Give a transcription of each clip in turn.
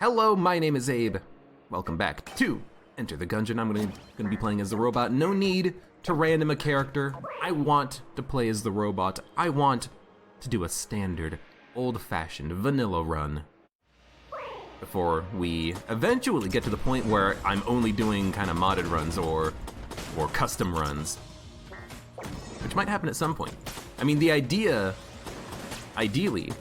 Hello, my name is Abe. Welcome back to Enter the Gungeon. I'm gonna be playing as the robot. No need to random a character. I want to play as the robot. I want to do a standard, old-fashioned, vanilla run before we eventually get to the point where I'm only doing kind of modded runs or custom runs, which might happen at some point. I mean, the idea, ideally,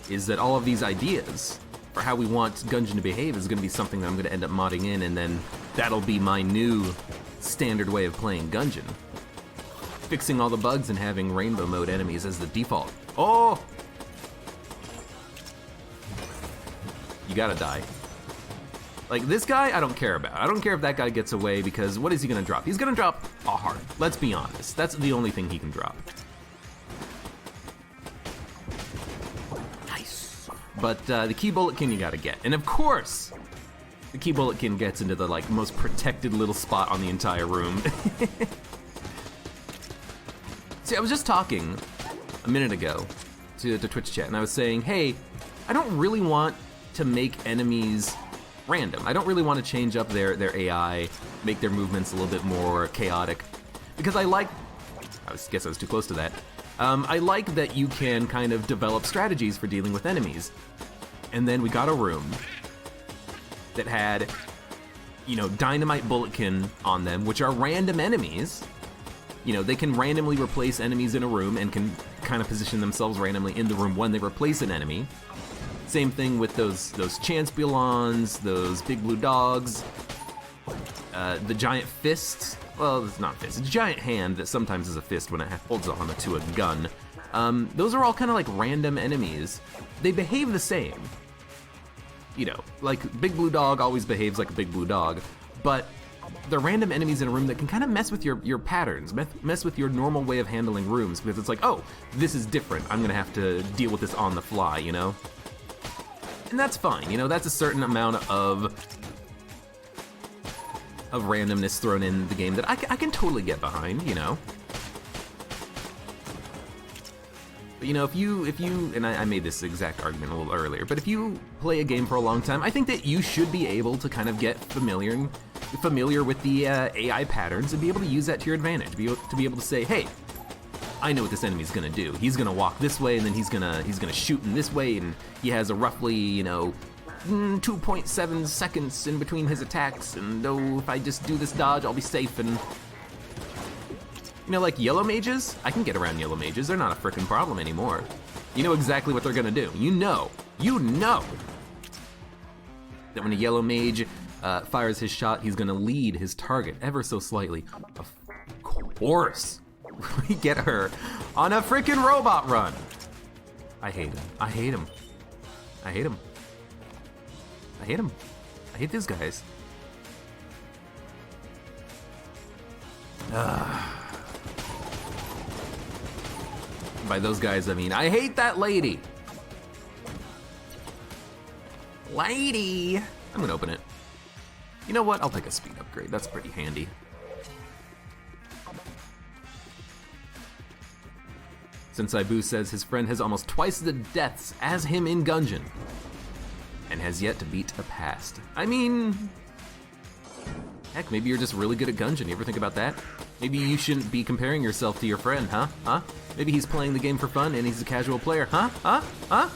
is that all of these ideas for how we want Gungeon to behave is gonna be something that I'm gonna end up modding in, and then that'll be my new standard way of playing Gungeon. Fixing all the bugs and having rainbow mode enemies as the default. Oh! You gotta die. Like, this guy, I don't care about. I don't care if that guy gets away, because what is he gonna drop? He's gonna drop a heart. Let's be honest. That's the only thing he can drop. Nice. But the key bulletkin you gotta get. And of course, the key bulletkin gets into the like most protected little spot on the entire room. See, I was just talking a minute ago to Twitch chat, and I was saying, hey, I don't really want to make enemies random. I don't really want to change up their AI, make their movements a little bit more chaotic, because I guess I was too close to that. I like that you can kind of develop strategies for dealing with enemies. And then we got a room that had, you know, dynamite bulletkin on them, which are random enemies. You know, they can randomly replace enemies in a room and can kind of position themselves randomly in the room when they replace an enemy. Same thing with those chance belons, those big blue dogs, the giant fists. Well, it's not fist, it's a giant hand that sometimes is a fist when it holds on to a gun. Those are all kind of like random enemies. They behave the same. You know, like big blue dog always behaves like a big blue dog, but they're random enemies in a room that can kind of mess with your patterns, mess with your normal way of handling rooms, because it's like, oh, this is different. I'm gonna have to deal with this on the fly, you know? And that's fine, you know, that's a certain amount of randomness thrown in the game that I can totally get behind, you know? But you know, if you, and I made this exact argument a little earlier, but if you play a game for a long time, I think that you should be able to kind of get familiar with the AI patterns and be able to use that to your advantage, to be able to say, hey, I know what this enemy's gonna do. He's gonna walk this way, and then he's gonna shoot in this way, and he has a roughly, you know, 2.7 seconds in between his attacks, and oh, if I just do this dodge, I'll be safe. And you know, like yellow mages, I can get around yellow mages. They're not a frickin' problem anymore. You know exactly what they're gonna do. You know that when a yellow mage fires his shot, he's gonna lead his target ever so slightly. Of course. We get her on a freaking robot run. I hate him. I hate him. I hate him. I hate him. I hate these guys. By those guys, I mean, I hate that lady. Lady. I'm gonna open it. You know what? I'll take a speed upgrade. That's pretty handy. Sensei Boo says his friend has almost twice the deaths as him in Gungeon, and has yet to beat a past. I mean, heck, maybe you're just really good at Gungeon. You ever think about that? Maybe you shouldn't be comparing yourself to your friend, huh? Huh? Maybe he's playing the game for fun and he's a casual player, huh? Huh? Huh?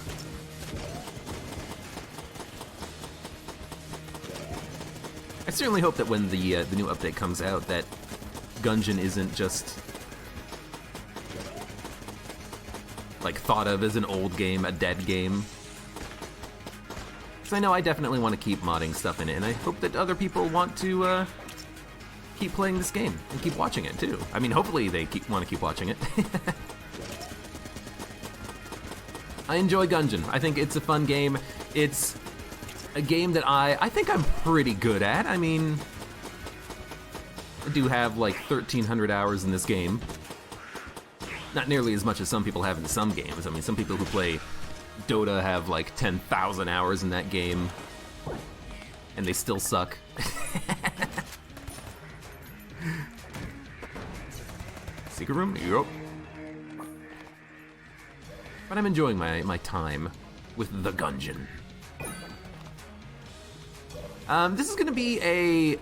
I certainly hope that when the new update comes out, that Gungeon isn't just like thought of as an old game, a dead game. Because I know I definitely want to keep modding stuff in it, and I hope that other people want to keep playing this game and keep watching it too. I mean, hopefully they want to keep watching it. I enjoy Gungeon. I think it's a fun game. It's a game that I think I'm pretty good at. I mean, I do have like 1,300 hours in this game. Not nearly as much as some people have in some games. I mean, some people who play Dota have like 10,000 hours in that game, and they still suck. Secret room? Yup. But I'm enjoying my time with the Gungeon. This is gonna be a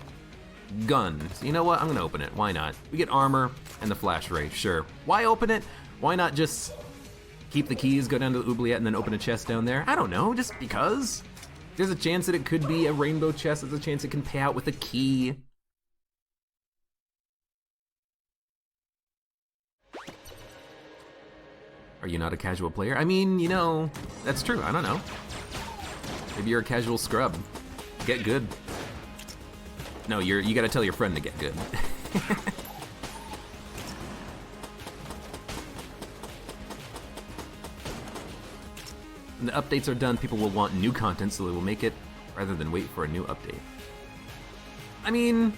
gun. So you know what? I'm gonna open it. Why not? We get armor and the flash ray, sure. Why open it? Why not just keep the keys, go down to the oubliette, and then open a chest down there? I don't know, just because. There's a chance that it could be a rainbow chest. There's a chance it can pay out with a key. Are you not a casual player? I mean, you know, that's true. I don't know. Maybe you're a casual scrub. Get good. No, you gotta tell your friend to get good. When the updates are done, people will want new content, so they will make it rather than wait for a new update. I mean,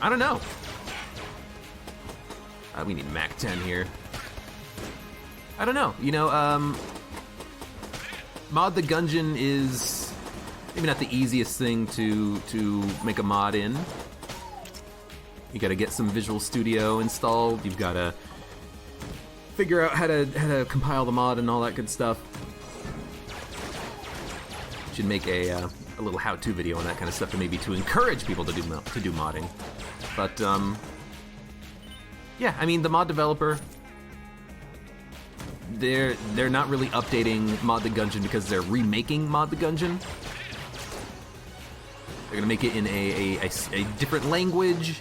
I don't know. We need Mac 10 here. I don't know. You know, Mod the Gungeon is maybe not the easiest thing to make a mod in. You gotta get some Visual Studio installed. You've gotta figure out how to compile the mod and all that good stuff. Should make a little how-to video on that kind of stuff, to maybe to encourage people to do modding. But yeah, I mean, the mod developer, they're not really updating Mod the Gungeon because they're remaking Mod the Gungeon. They're gonna make it in a different language.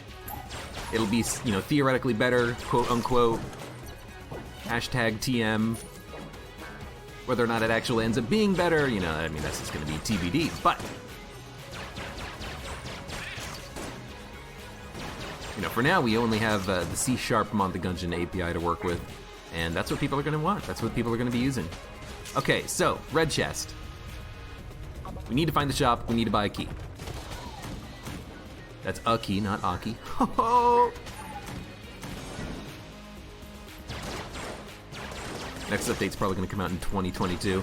It'll be, you know, theoretically better, quote unquote. Hashtag TM. Whether or not it actually ends up being better, you know, I mean, that's just gonna be TBD, but you know, for now we only have the C# Mod the Gungeon API to work with, and that's what people are gonna want. That's what people are gonna be using. Okay, so, red chest. We need to find the shop, we need to buy a key. That's a key, not a key. Ho ho! Next update's probably gonna come out in 2022.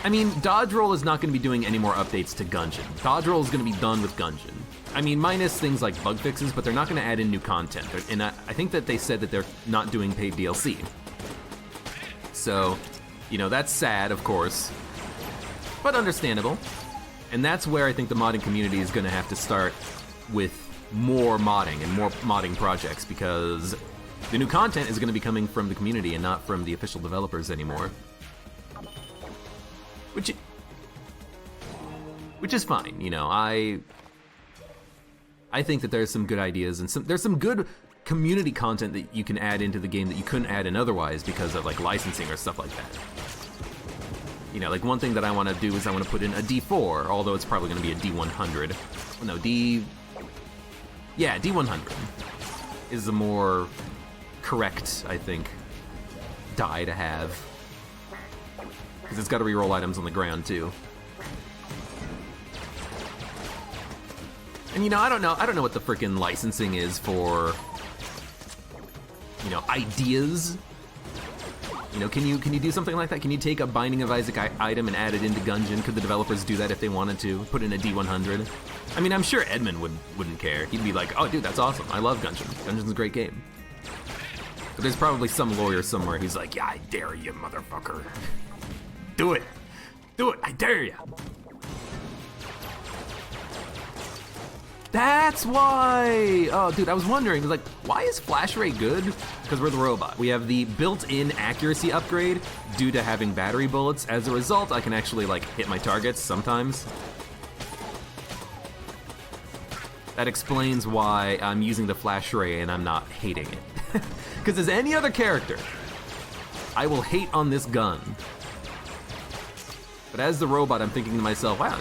I mean, Dodge Roll is not gonna be doing any more updates to Gungeon. Dodge Roll is gonna be done with Gungeon. I mean, minus things like bug fixes, but they're not gonna add in new content. And I think that they said that they're not doing paid DLC. So, you know, that's sad, of course, but understandable. And that's where I think the modding community is gonna have to start with more modding and more modding projects, because the new content is gonna be coming from the community and not from the official developers anymore. Which is fine, you know, I think that there's some good ideas and there's some good community content that you can add into the game that you couldn't add in otherwise because of like licensing or stuff like that. You know, like one thing that I want to do is I want to put in a D4, although it's probably going to be a D100. No, yeah, D100 is the more correct, I think, die to have. Because it's got to reroll items on the ground too. And you know, I don't know what the frickin' licensing is for, you know, ideas. You know, can you do something like that? Can you take a Binding of Isaac item and add it into Gungeon? Could the developers do that if they wanted to? Put in a D100? I mean, I'm sure Edmund wouldn't care. He'd be like, oh dude, that's awesome. I love Gungeon. Gungeon's a great game. But there's probably some lawyer somewhere who's like, yeah, I dare you, motherfucker. Do it. Do it, I dare you. That's why! Oh, dude, I was wondering, like, why is Flash Ray good? Because we're the robot. We have the built-in accuracy upgrade due to having battery bullets. As a result, I can actually, like, hit my targets sometimes. That explains why I'm using the Flash Ray and I'm not hating it. Because as any other character, I will hate on this gun. But as the robot, I'm thinking to myself, wow,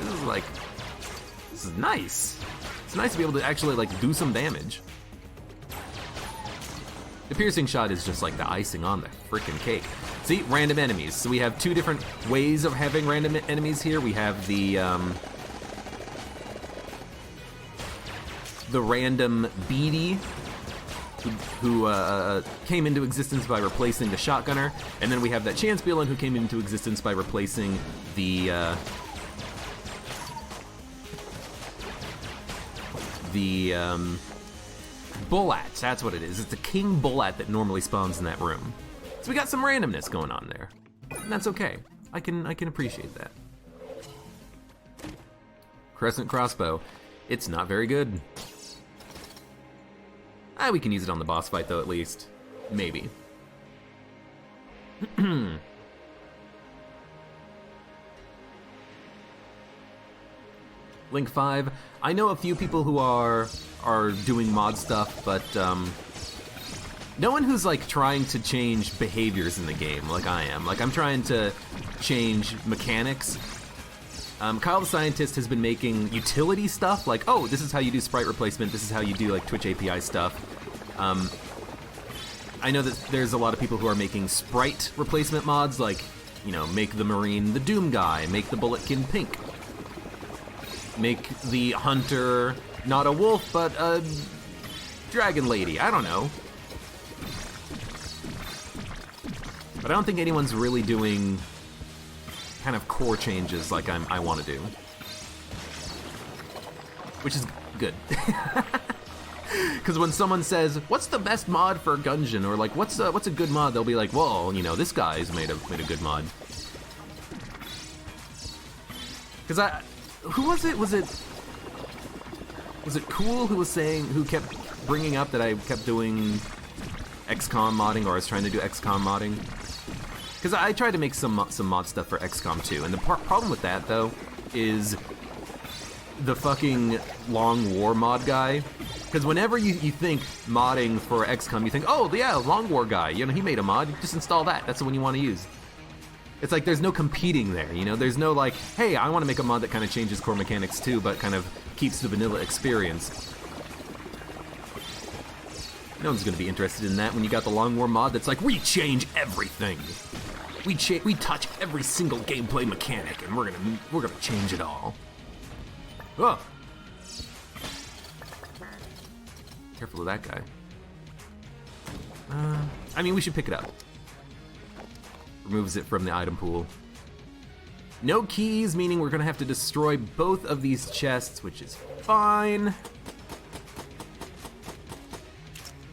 this is nice. It's nice to be able to actually, like, do some damage. The piercing shot is just like the icing on the frickin' cake. See, random enemies. So we have two different ways of having random enemies here. We have the random Beady, who came into existence by replacing the shotgunner, and then we have that Chance Villain who came into existence by replacing the Bullat, that's what it is. It's the King Bullat that normally spawns in that room. So we got some randomness going on there, and that's okay. I can appreciate that. Crescent crossbow. It's not very good. We can use it on the boss fight though, at least. Maybe. Link 5. I know a few people who are doing mod stuff, but no one who's like trying to change behaviors in the game like I am. Like I'm trying to change mechanics. Kyle the Scientist has been making utility stuff, like, oh, this is how you do sprite replacement, this is how you do like Twitch API stuff. I know that there's a lot of people who are making sprite replacement mods, like, you know, make the Marine the Doom guy, make the Bulletkin pink. Make the Hunter not a wolf, but a dragon lady, I don't know. But I don't think anyone's really doing kind of core changes like I want to do. Which is good. Because when someone says, what's the best mod for Gungeon? Or like, what's a good mod? They'll be like, well, you know, this guy's made a good mod. Because who was it? Was it Cool who kept bringing up that I kept doing XCOM modding, or I was trying to do XCOM modding? Because I tried to make some mod stuff for XCOM 2, and the problem with that, though, is the fucking Long War mod guy. Because whenever you think modding for XCOM, you think, oh, yeah, Long War guy, you know, he made a mod, just install that, that's the one you want to use. It's like there's no competing there, you know? There's no like, hey, I want to make a mod that kind of changes core mechanics too, but kind of keeps the vanilla experience. No one's gonna be interested in that when you got the Long War mod that's like, we change everything. We touch every single gameplay mechanic, and we're gonna change it all. Oh. Careful of that guy. I mean, we should pick it up. Removes it from the item pool. No keys, meaning we're gonna have to destroy both of these chests, which is fine.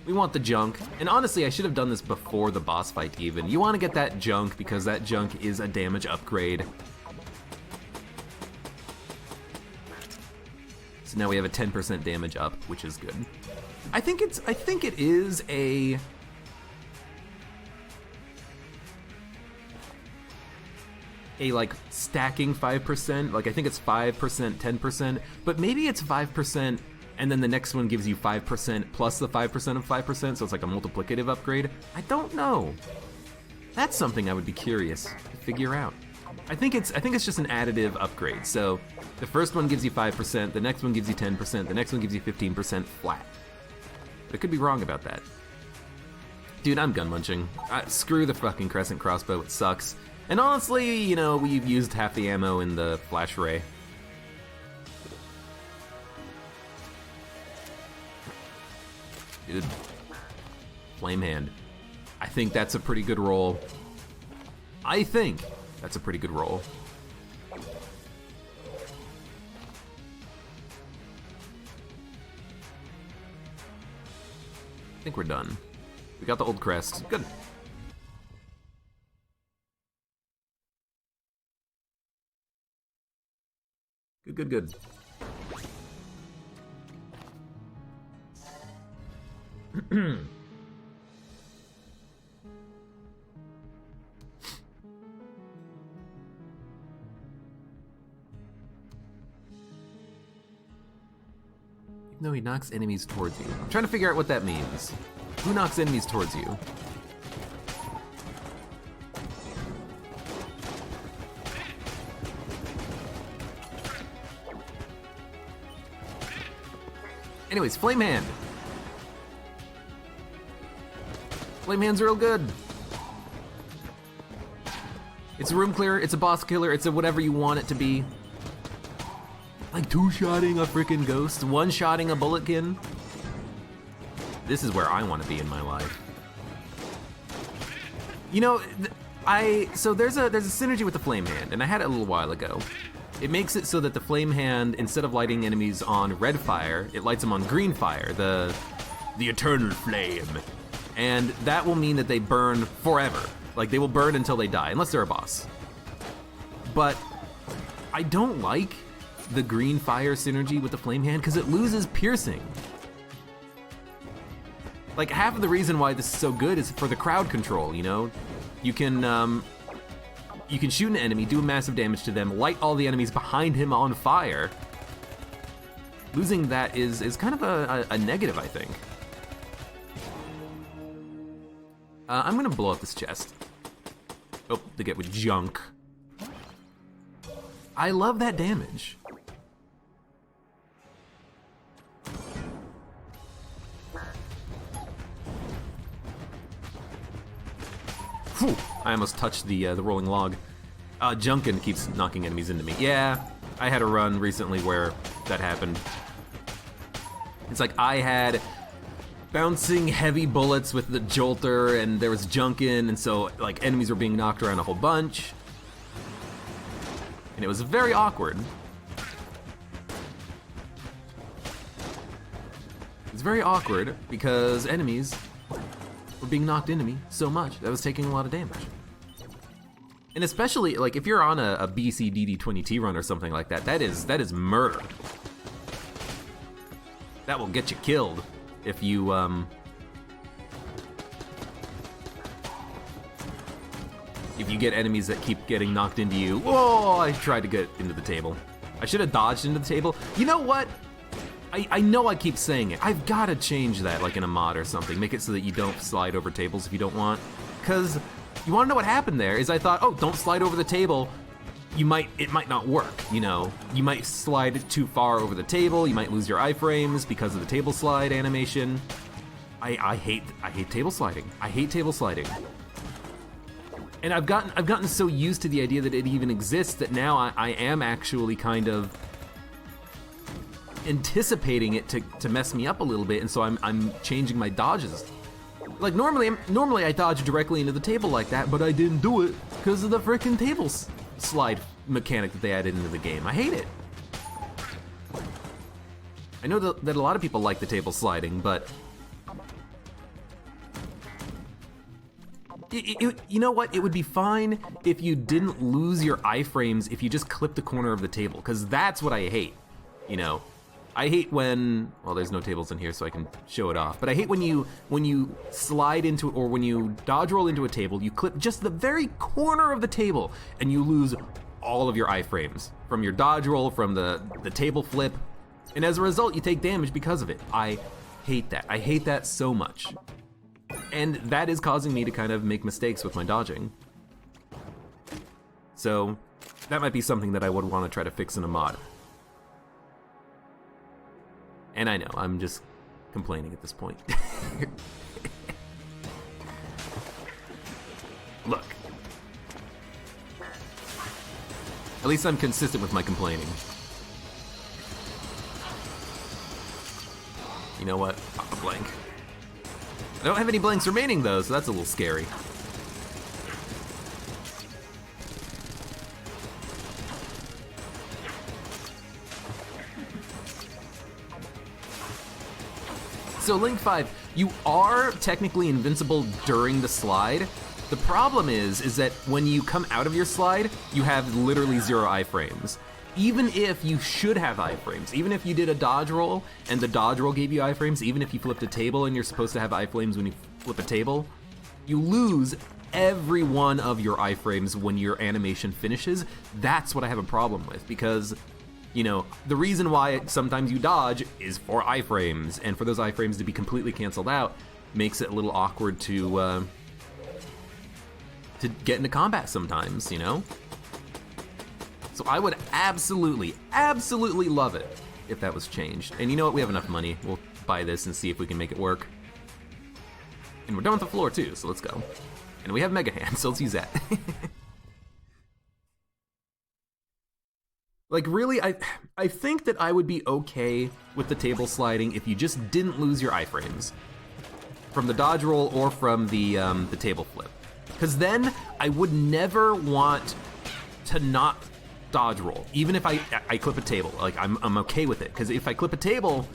We want the junk, and honestly, I should have done this before the boss fight even. You want to get that junk because that junk is a damage upgrade. So now we have a 10% damage up, which is good. I think it is a like stacking 5%, like I think it's 5%, 10%, but maybe it's 5% and then the next one gives you 5% plus the 5% of 5%, so it's like a multiplicative upgrade. I don't know. That's something I would be curious to figure out. I think it's just an additive upgrade. So the first one gives you 5%, the next one gives you 10%, the next one gives you 15% flat. I could be wrong about that. Dude, I'm gun munching. Screw the fucking crescent crossbow, it sucks. And honestly, you know, we've used half the ammo in the flash ray. Dude, flame hand. I think that's a pretty good roll. I think that's a pretty good roll. I think we're done. We got the old crest. Good. Good, good, good. No, he knocks enemies towards you. I'm trying to figure out what that means. Who knocks enemies towards you? Anyways, Flame Hand. Flame Hand's real good. It's a room clear, it's a boss killer, it's a whatever you want it to be. Like two-shotting a freaking ghost, one-shotting a bulletkin. This is where I want to be in my life. You know, so there's a synergy with the Flame Hand, and I had it a little while ago. It makes it so that the Flame Hand, instead of lighting enemies on red fire, it lights them on green fire, the eternal flame. And that will mean that they burn forever. Like, they will burn until they die, unless they're a boss. But I don't like the green fire synergy with the flame hand because it loses piercing. Like, half of the reason why this is so good is for the crowd control, you know? You can shoot an enemy, do massive damage to them, light all the enemies behind him on fire. Losing that is kind of a negative, I think. I'm gonna blow up this chest. Oh, to get with junk. I love that damage. Whew, I almost touched the rolling log. Junkin keeps knocking enemies into me. Yeah, I had a run recently where that happened. It's like I had bouncing heavy bullets with the jolter, and there was Junkin, and so like enemies were being knocked around a whole bunch. And it was very awkward. It's very awkward because enemies were being knocked into me so much that I was taking a lot of damage. And especially like if you're on a BCDD20T run or something like that, that is murder. That will get you killed if you get enemies that keep getting knocked into you. Whoa, I tried to get into the table. I should have dodged into the table. You know what? I know I keep saying it. I've got to change that, like in a mod or something. Make it so that you don't slide over tables if you don't want. Because you want to know what happened there is I thought, oh, don't slide over the table. It might not work, you know. You might slide too far over the table. You might lose your iframes because of the table slide animation. I hate table sliding. I hate table sliding. And I've gotten so used to the idea that it even exists that now I am actually kind of anticipating it to mess me up a little bit, and so I'm changing my dodges. Like normally I dodge directly into the table like that, but I didn't do it because of the frickin' table slide mechanic that they added into the game. I hate it. I know that a lot of people like the table sliding, but you know what? It would be fine if you didn't lose your iframes if you just clipped the corner of the table, because that's what I hate, you know? I hate when, well, there's no tables in here so I can show it off, but I hate when you slide into, or when you dodge roll into a table, you clip just the very corner of the table and you lose all of your iframes from your dodge roll, from the table flip, and as a result you take damage because of it. I hate that. I hate that so much. And that is causing me to kind of make mistakes with my dodging. So that might be something that I would want to try to fix in a mod. And I know, I'm just complaining at this point. Look. At least I'm consistent with my complaining. You know what? Pop a blank. I don't have any blanks remaining though, so that's a little scary. So Link 5, you are technically invincible during the slide. The problem is that when you come out of your slide, you have literally 0 iframes. Even if you should have iframes, even if you did a dodge roll and the dodge roll gave you iframes, even if you flipped a table and you're supposed to have iframes when you flip a table, you lose every one of your iframes when your animation finishes. That's what I have a problem with, because you know, the reason why sometimes you dodge is for iframes, and for those iframes to be completely canceled out makes it a little awkward to get into combat sometimes, you know? So I would absolutely, absolutely love it if that was changed. And you know what, we have enough money. We'll buy this and see if we can make it work. And we're done with the floor too, so let's go. And we have Mega Hand, so let's use that. Like really, I think that I would be okay with the table sliding if you just didn't lose your iframes from the dodge roll or from the table flip. Because then I would never want to not dodge roll, even if I clip a table. Like I'm okay with it, because if I clip a table,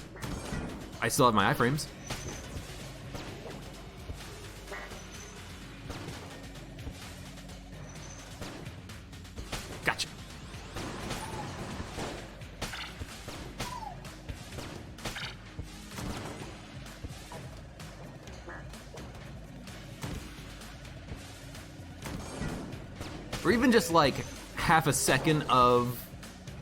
I still have my iframes. Gotcha. or even just like half a second of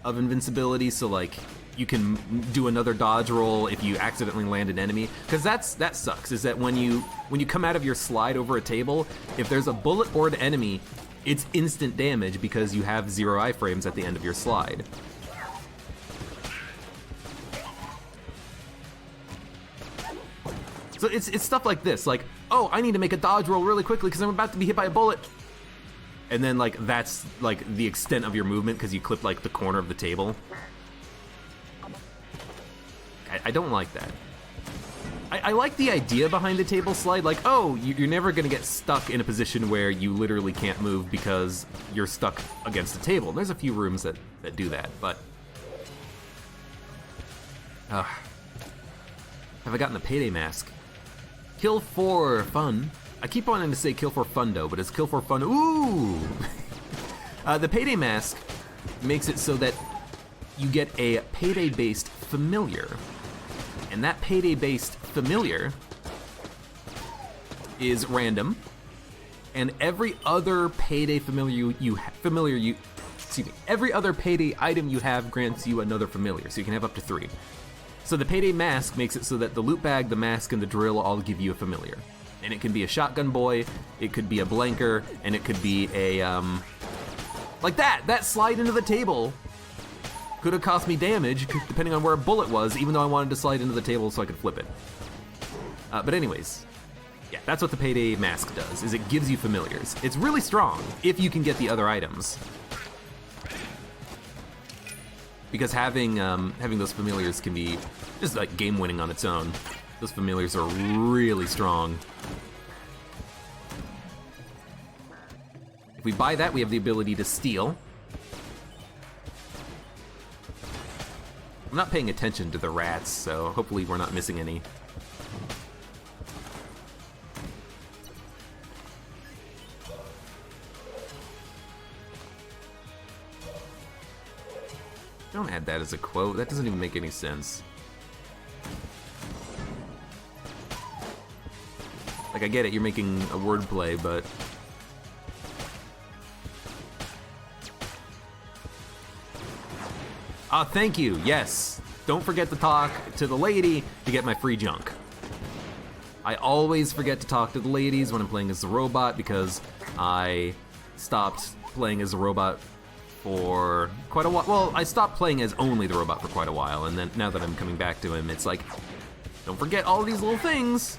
invincibility, so like you can do another dodge roll if you accidentally land an enemy. Because that sucks, is that when you come out of your slide over a table, if there's a bullet or an enemy, it's instant damage because you have 0 iframes at the end of your slide. So it's stuff like this, like, oh, I need to make a dodge roll really quickly because I'm about to be hit by a bullet. And then like that's like the extent of your movement because you clip like the corner of the table. I don't like that. I like the idea behind the table slide, like, oh, you're never gonna get stuck in a position where you literally can't move because you're stuck against the table. And there's a few rooms that do that, but... have I gotten the payday mask? Kill for fun. I keep wanting to say kill for fundo, but it's kill for fun. Ooh! The payday mask makes it so that you get a payday-based familiar. And that payday-based familiar is random, and every other payday every other payday item you have grants you another familiar, so you can have up to 3. So the payday mask makes it so that the loot bag, the mask, and the drill all give you a familiar. And it can be a shotgun boy, it could be a blanker, and it could be a, like that slide into the table could have cost me damage, depending on where a bullet was, even though I wanted to slide into the table so I could flip it. But anyways, yeah, that's what the payday mask does, is it gives you familiars. It's really strong, if you can get the other items. Because having those familiars can be just like game winning on its own. Those familiars are really strong. If we buy that, we have the ability to steal. I'm not paying attention to the rats, so hopefully we're not missing any. Don't add that as a quote, that doesn't even make any sense. Like, I get it, you're making a wordplay, but... Ah, thank you, yes. Don't forget to talk to the lady to get my free junk. I always forget to talk to the ladies when I'm playing as the robot because I stopped playing as a robot for quite a while. Well, I stopped playing as only the robot for quite a while, and then now that I'm coming back to him, it's like, don't forget all these little things.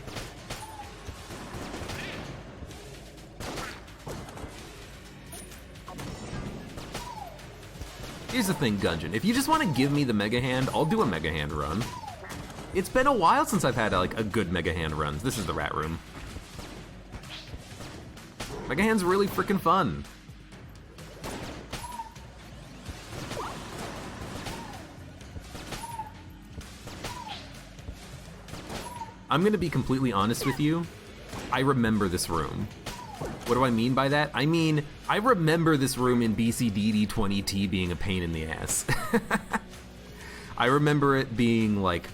Here's the thing, Gungeon. If you just want to give me the Mega Hand, I'll do a Mega Hand run. It's been a while since I've had like a good Mega Hand run. This is the rat room. Mega Hand's really freaking fun. I'm gonna be completely honest with you. I remember this room. What do I mean by that? I mean, I remember this room in BCDD 20T being a pain in the ass. I remember it being like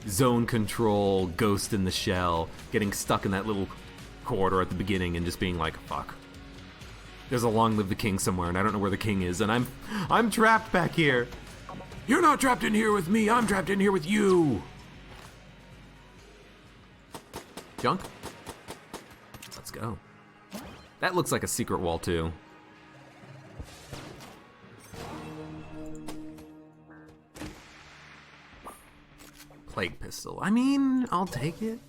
zone control, ghost in the shell, getting stuck in that little corridor at the beginning and just being like, fuck. There's a long live the king somewhere and I don't know where the king is and I'm trapped back here. You're not trapped in here with me, I'm trapped in here with you. Junk? Let's go. That looks like a secret wall too. Plague pistol. I mean, I'll take it.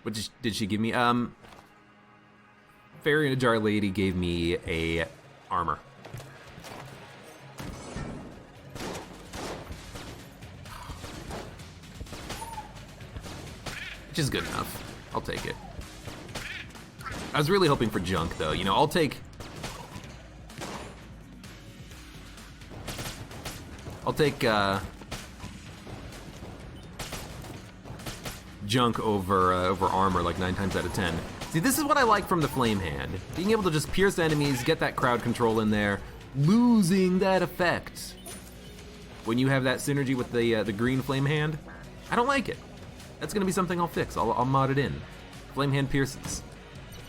What did she give me? Fairy in a Jar Lady gave me a armor. Which is good enough. I'll take it. I was really hoping for junk though, you know, I'll take junk over armor like 9 times out of 10. See, this is what I like from the Flame Hand. Being able to just pierce enemies, get that crowd control in there, losing that effect. When you have that synergy with the green Flame Hand, I don't like it. That's gonna be something I'll fix. I'll mod it in. Flame Hand pierces.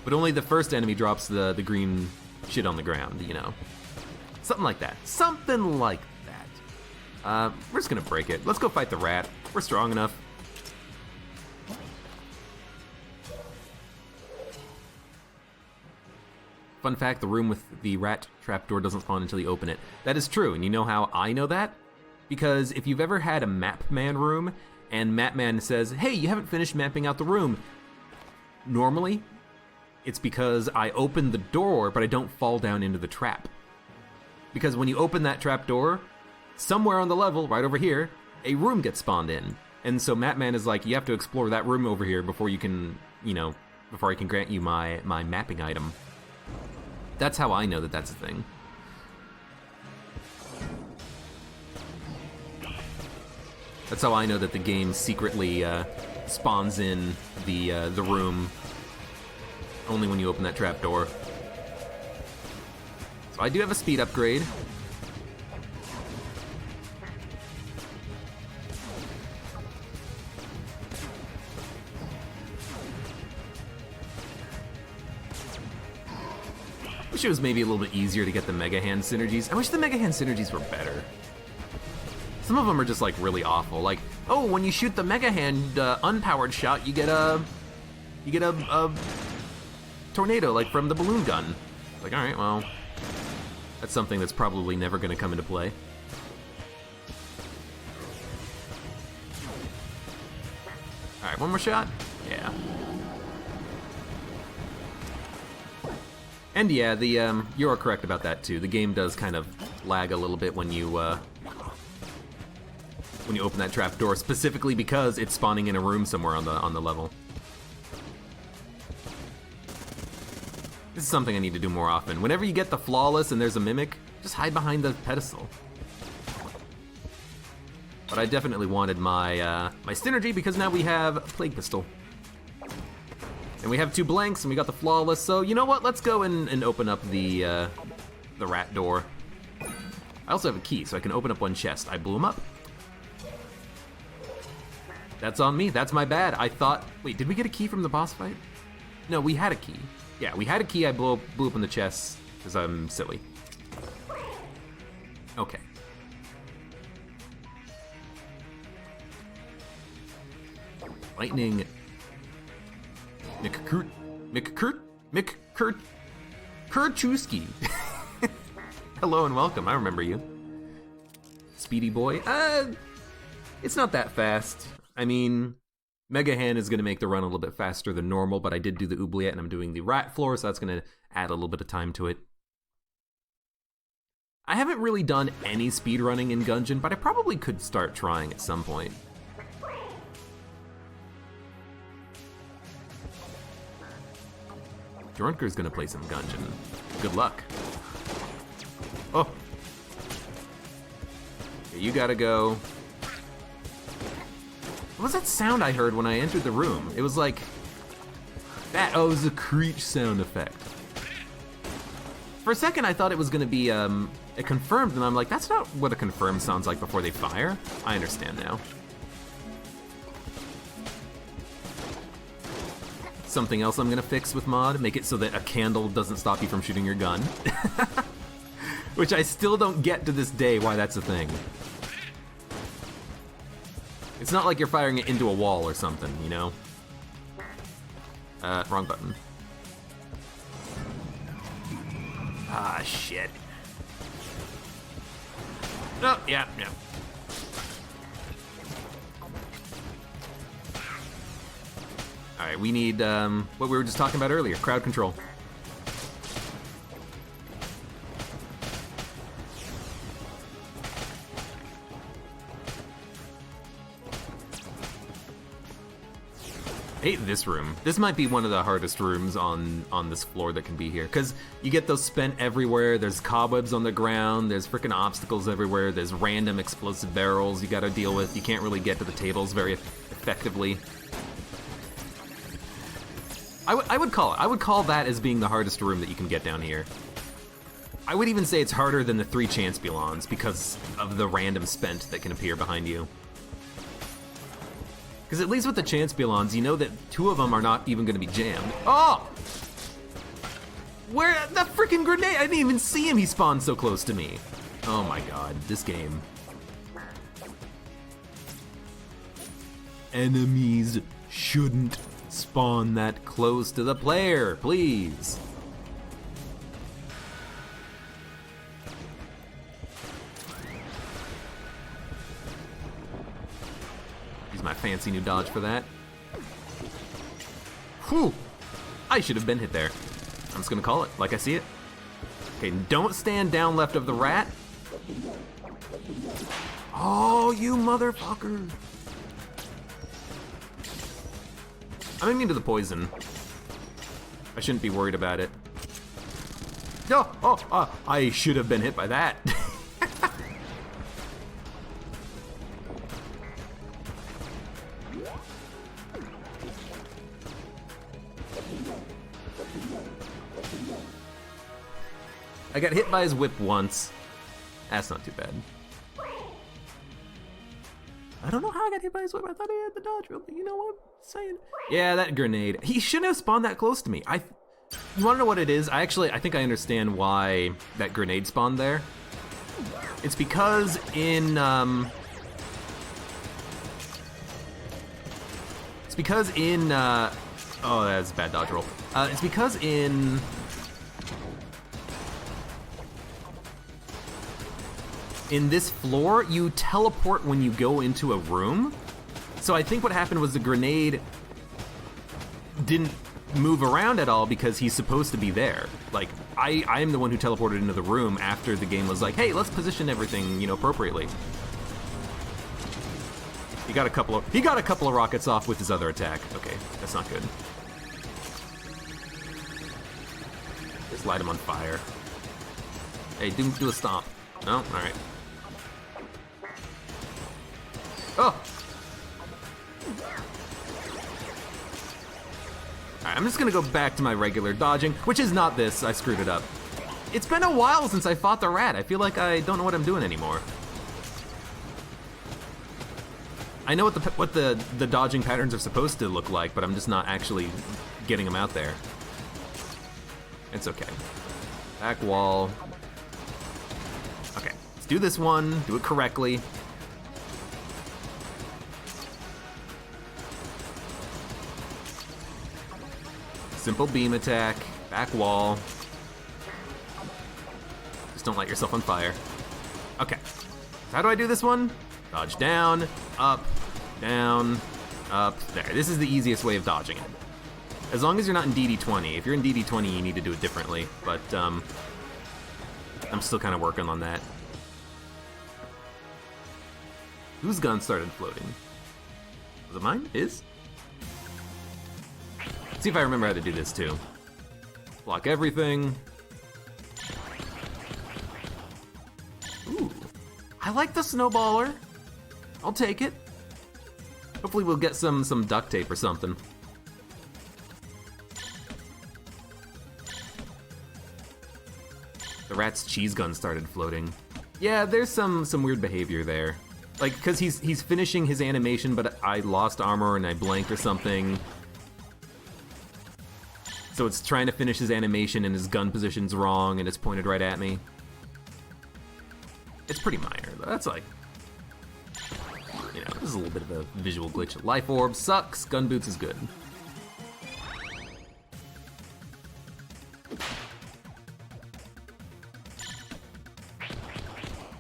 but only the first enemy drops the green shit on the ground, you know. Something like that. Something like that. We're just gonna break it. Let's go fight the rat. We're strong enough. Fun fact, the room with the rat trapdoor doesn't spawn until you open it. That is true, and you know how I know that? Because if you've ever had a map man room, and map man says, hey, you haven't finished mapping out the room, normally, it's because I open the door, but I don't fall down into the trap. Because when you open that trap door, somewhere on the level, right over here, a room gets spawned in. And so map man is like, you have to explore that room over here before you can, you know, before I can grant you my mapping item. That's how I know that that's a thing. That's how I know that the game secretly spawns in the room only when you open that trap door. So I do have a speed upgrade. Wish it was maybe a little bit easier to get the Mega Hand synergies. I wish the Mega Hand synergies were better. Some of them are just like really awful. Like, oh, when you shoot the Mega Hand unpowered shot, you get a tornado like from the balloon gun. Like, all right, well, that's something that's probably never going to come into play. All right, one more shot. Yeah. And yeah, the you are correct about that too. The game does kind of lag a little bit when you open that trap door, specifically because it's spawning in a room somewhere on the level. This is something I need to do more often. Whenever you get the flawless and there's a mimic, just hide behind the pedestal. But I definitely wanted my my synergy because now we have a plague pistol. And we have 2 blanks, and we got the flawless, so you know what? Let's go and open up the rat door. I also have a key, so I can open up one chest. I blew him up. That's on me, that's my bad. I thought, wait, did we get a key from the boss fight? No, we had a key. Yeah, we had a key, I blew open the chest, because I'm silly. Okay. Lightning. Kurchewski. Hello and welcome, I remember you. Speedy boy. It's not that fast. I mean, Mega Hand is gonna make the run a little bit faster than normal, but I did do the oubliette and I'm doing the rat floor, so that's gonna add a little bit of time to it. I haven't really done any speedrunning in Gungeon, but I probably could start trying at some point. Drunker's gonna play some Gungeon. Good luck. Oh. Okay, you gotta go. What was that sound I heard when I entered the room? It was like that. Oh, it was a creech sound effect. For a second, I thought it was gonna be a confirmed, and I'm like, that's not what a confirmed sounds like before they fire. I understand now. Something else I'm gonna fix with mod, make it so that a candle doesn't stop you from shooting your gun. Which I still don't get to this day why that's a thing. It's not like you're firing it into a wall or something, you know? Wrong button. Ah, shit. Oh, yeah. Alright, we need, what we were just talking about earlier, crowd control. I hate this room. This might be one of the hardest rooms on this floor that can be here, because you get those spent everywhere, there's cobwebs on the ground, there's freaking obstacles everywhere, there's random explosive barrels you gotta deal with, you can't really get to the tables very effectively. I would call that as being the hardest room that you can get down here. I would even say it's harder than the 3 chance belons because of the random spent that can appear behind you. Because at least with the chance belons, you know that 2 of them are not even going to be jammed. Oh! Where the freaking grenade? I didn't even see him. He spawned so close to me. Oh my god, this game. Enemies shouldn't spawn that close to the player, please. Use my fancy new dodge for that. Whew! I should have been hit there. I'm just gonna call it like I see it. Okay, don't stand down left of the rat. Oh, you motherfucker. I'm immune to the poison. I shouldn't be worried about it. No, I should have been hit by that. I got hit by his whip once. That's not too bad. I don't know how I got hit by his whip. I thought I had the dodge real, but you know what I'm saying? Yeah, that grenade. He shouldn't have spawned that close to me. You wanna know what it is? I think I understand why that grenade spawned there. It's because in, oh, that's a bad dodge roll. It's because in this floor, you teleport when you go into a room. So I think what happened was the grenade didn't move around at all because he's supposed to be there. Like, I am the one who teleported into the room after the game was like, hey, let's position everything, appropriately. He got a couple of rockets off with his other attack. Okay, that's not good. Just light him on fire. Hey, do a stomp. No? All right. Oh! Alright, I'm just gonna go back to my regular dodging, which is not this. I screwed it up. It's been a while since I fought the rat. I feel like I don't know what I'm doing anymore. I know what the dodging patterns are supposed to look like, but I'm just not actually getting them out there. It's okay. Back wall. Okay, let's do this one. Do it correctly. Simple beam attack, back wall. Just don't light yourself on fire. Okay, how do I do this one? Dodge down, up, there. This is the easiest way of dodging it. As long as you're not in DD20. If you're in DD20, you need to do it differently, but I'm still kind of working on that. Whose gun started floating? Was it mine? His? See if I remember how to do this too. Block everything. Ooh, I like the snowballer. I'll take it. Hopefully we'll get some duct tape or something. The rat's cheese gun started floating. Yeah, there's some weird behavior there. Like, because he's finishing his animation, but I lost armor and I blanked or something. So it's trying to finish his animation and his gun position's wrong and it's pointed right at me. It's pretty minor, though. That's like, this is a little bit of a visual glitch. Life orb sucks, gun boots is good.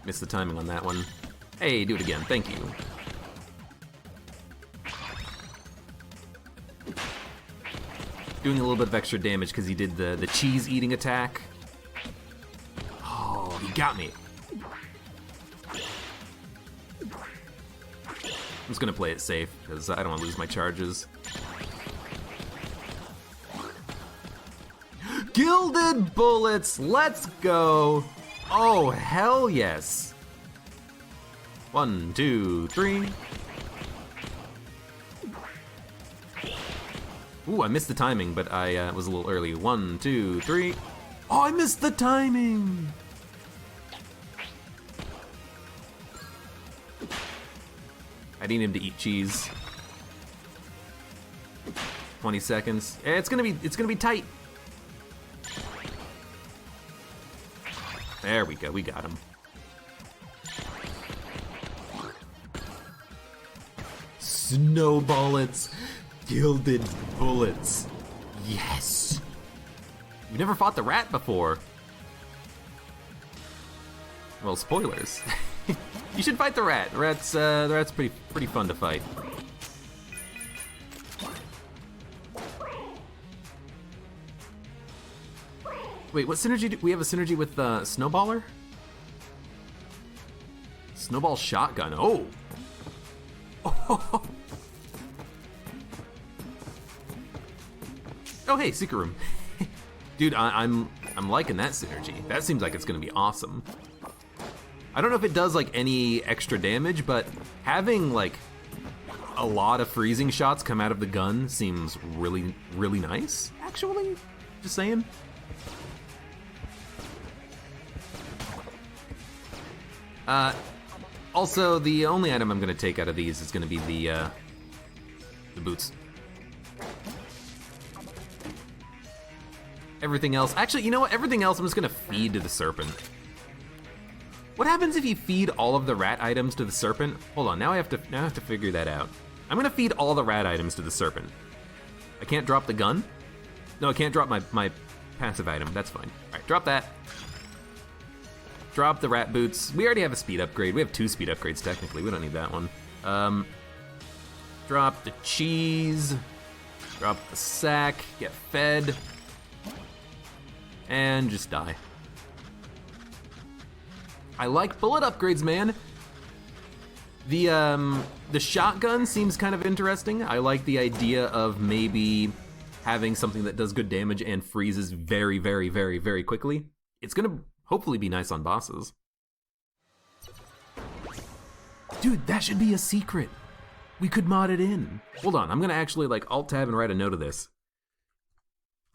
Missed the timing on that one. Hey, do it again, thank you. Doing a little bit of extra damage because he did the cheese eating attack. Oh, he got me. I'm just gonna play it safe because I don't want to lose my charges. Gilded bullets, let's go. Oh, hell yes. 1, 2, 3. Ooh, I missed the timing, but I was a little early. 1, 2, 3. Oh, I missed the timing! I need him to eat cheese. 20 seconds. It's gonna be tight. There we go, we got him. Snowbullets, gilded bullets. Yes. You've never fought the rat before. Well, spoilers. You should fight the rat. The rat's pretty fun to fight. Wait, what synergy do we have? A synergy with Snowballer? Snowball shotgun. Oh. Oh, hey, secret room. Dude, I'm liking that synergy. That seems like it's gonna be awesome. I don't know if it does like any extra damage, but having like a lot of freezing shots come out of the gun seems really, really nice, actually. Just saying. Also, the only item I'm gonna take out of these is gonna be the boots. Everything else, actually, you know what? Everything else I'm just gonna feed to the serpent. What happens if you feed all of the rat items to the serpent? Hold on, now I have to figure that out. I'm gonna feed all the rat items to the serpent. I can't drop the gun? No, I can't drop my passive item, that's fine. All right, drop that. Drop the rat boots. We already have a speed upgrade. We have 2 speed upgrades technically, we don't need that one. Drop the cheese. Drop the sack, get fed. And just die. I like bullet upgrades, man. The shotgun seems kind of interesting. I like the idea of maybe having something that does good damage and freezes very, very, very, very quickly. It's gonna hopefully be nice on bosses. Dude, that should be a secret. We could mod it in. Hold on, I'm gonna actually like Alt-Tab and write a note of this.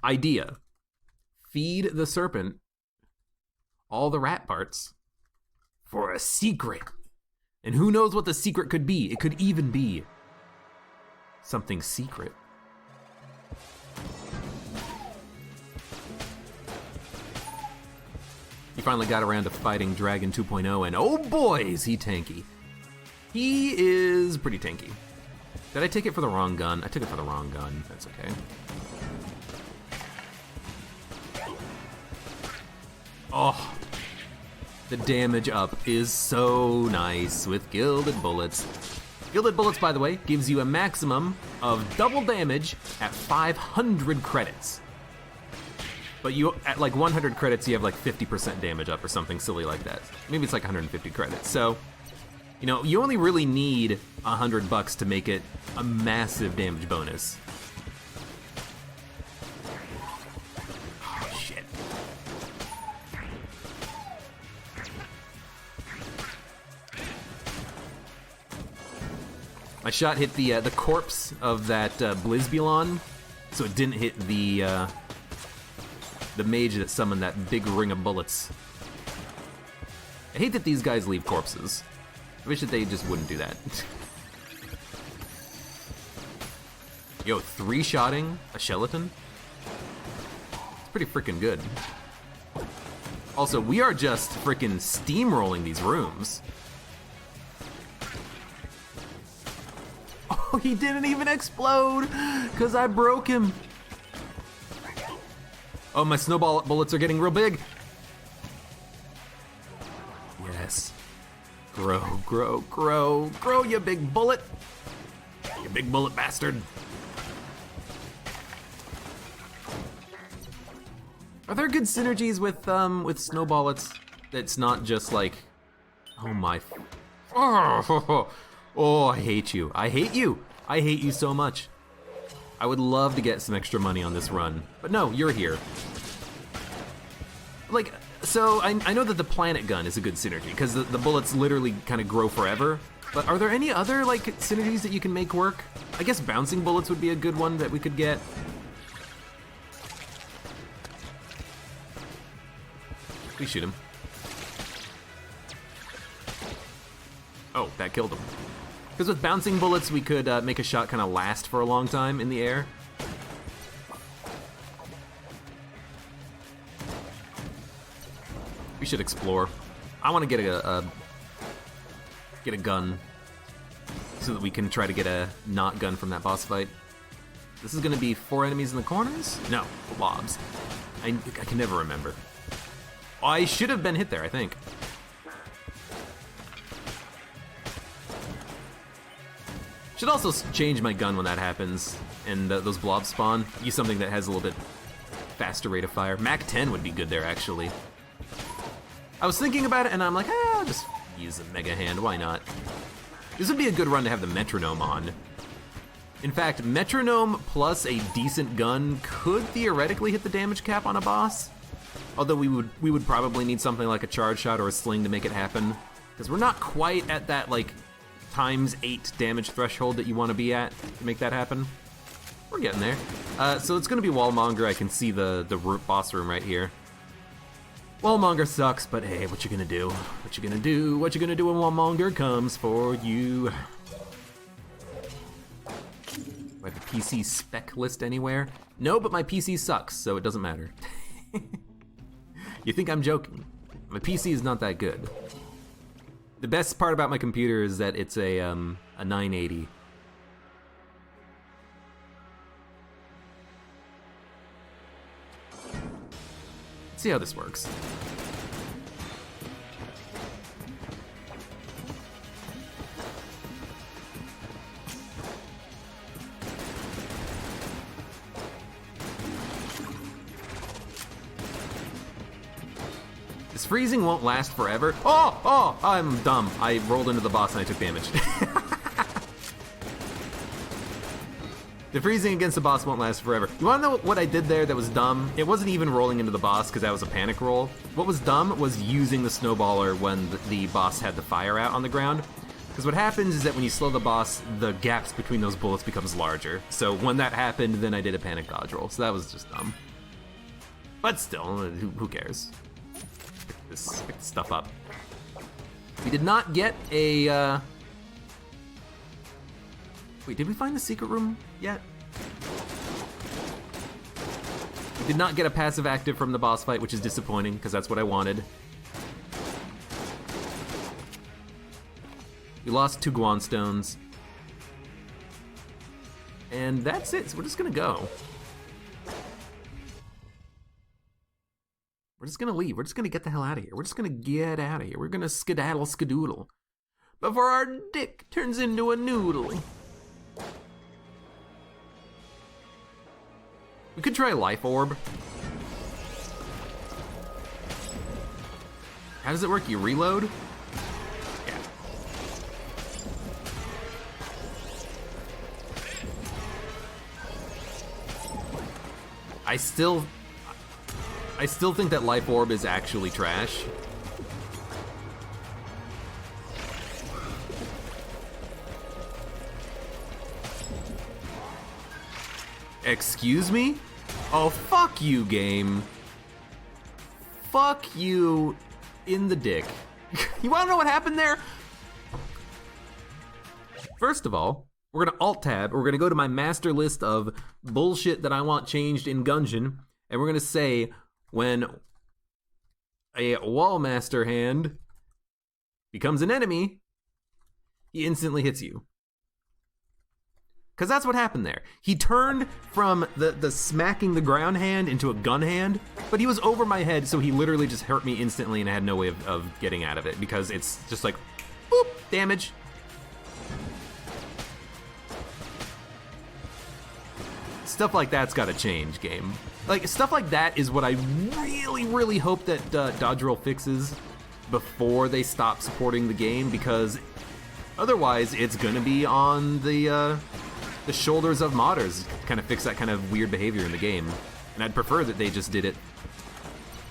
Idea. Feed the serpent all the rat parts for a secret. And who knows what the secret could be? It could even be something secret. He finally got around to fighting Dragon 2.0 and oh boy, is he tanky. He is pretty tanky. Did I take it for the wrong gun? I took it for the wrong gun, that's okay. Oh, the damage up is so nice with Gilded Bullets. Gilded Bullets, by the way, gives you a maximum of double damage at 500 credits. But you, at like 100 credits, you have like 50% damage up or something silly like that. Maybe it's like 150 credits. So, you know, you only really need $100 to make it a massive damage bonus. My shot hit the corpse of that Blizzbulon, so it didn't hit the mage that summoned that big ring of bullets. I hate that these guys leave corpses. I wish that they just wouldn't do that. Yo, 3-shotting a skeleton? It's pretty freaking good. Also, we are just freaking steamrolling these rooms. Oh, he didn't even explode, because I broke him. Oh, my snowball bullets are getting real big. Yes. Grow, grow, grow, grow, you big bullet. You big bullet bastard. Are there good synergies with snowballets? That's not just like, oh my. Oh, I hate you. I hate you. I hate you so much. I would love to get some extra money on this run, but no, you're here. Like, so I know that the planet gun is a good synergy because the bullets literally kind of grow forever, but are there any other like synergies that you can make work? I guess bouncing bullets would be a good one that we could get. Please shoot him. Oh, that killed him. Because with bouncing bullets, we could make a shot kind of last for a long time in the air. We should explore. I want to get a gun so that we can try to get a not gun from that boss fight. This is gonna be 4 enemies in the corners? No, blobs. I can never remember. I should have been hit there, I think. Should also change my gun when that happens and those blobs spawn. Use something that has a little bit faster rate of fire. Mac 10 would be good there, actually. I was thinking about it and I'm like, I'll just use a Mega Hand, why not? This would be a good run to have the metronome on. In fact, metronome plus a decent gun could theoretically hit the damage cap on a boss. Although we would probably need something like a charge shot or a sling to make it happen. Because we're not quite at that like ×8 damage threshold that you want to be at to make that happen. We're getting there. So it's gonna be Wallmonger. I can see the boss room right here. Wallmonger sucks, but hey, what you gonna do? What you gonna do? What you gonna do when Wallmonger comes for you? Do I have a PC spec list anywhere? No, but my PC sucks, so it doesn't matter. You think I'm joking? My PC is not that good. The best part about my computer is that it's a 980. Let's see how this works. This freezing won't last forever. Oh, I'm dumb. I rolled into the boss and I took damage. The freezing against the boss won't last forever. You wanna know what I did there that was dumb? It wasn't even rolling into the boss because that was a panic roll. What was dumb was using the snowballer when the boss had the fire out on the ground. Because what happens is that when you slow the boss, the gaps between those bullets becomes larger. So when that happened, then I did a panic dodge roll. So that was just dumb. But still, who cares? Pick this stuff up. We did not get a... Wait, did we find the secret room yet? We did not get a passive active from the boss fight, which is disappointing, because that's what I wanted. We lost 2 Guan stones. And that's it, so we're just gonna go. We're just gonna leave, we're just gonna get the hell out of here. We're just gonna get out of here. We're gonna skedaddle skadoodle before our dick turns into a noodle. We could try Life Orb. How does it work? You reload? Yeah. I still think that Life Orb is actually trash. Excuse me? Oh, fuck you, game. Fuck you in the dick. You wanna know what happened there? First of all, we're gonna Alt-Tab, we're gonna go to my master list of bullshit that I want changed in Gungeon, and we're gonna say, when a Wallmaster hand becomes an enemy, he instantly hits you. Because that's what happened there. He turned from the smacking the ground hand into a gun hand, but he was over my head, so he literally just hurt me instantly and I had no way of getting out of it, because it's just like, boop, damage. Stuff like that's gotta change, game. Like, stuff like that is what I really, really hope that Dodge Roll fixes before they stop supporting the game, because otherwise it's gonna be on the shoulders of modders to kind of fix that kind of weird behavior in the game. And I'd prefer that they just did it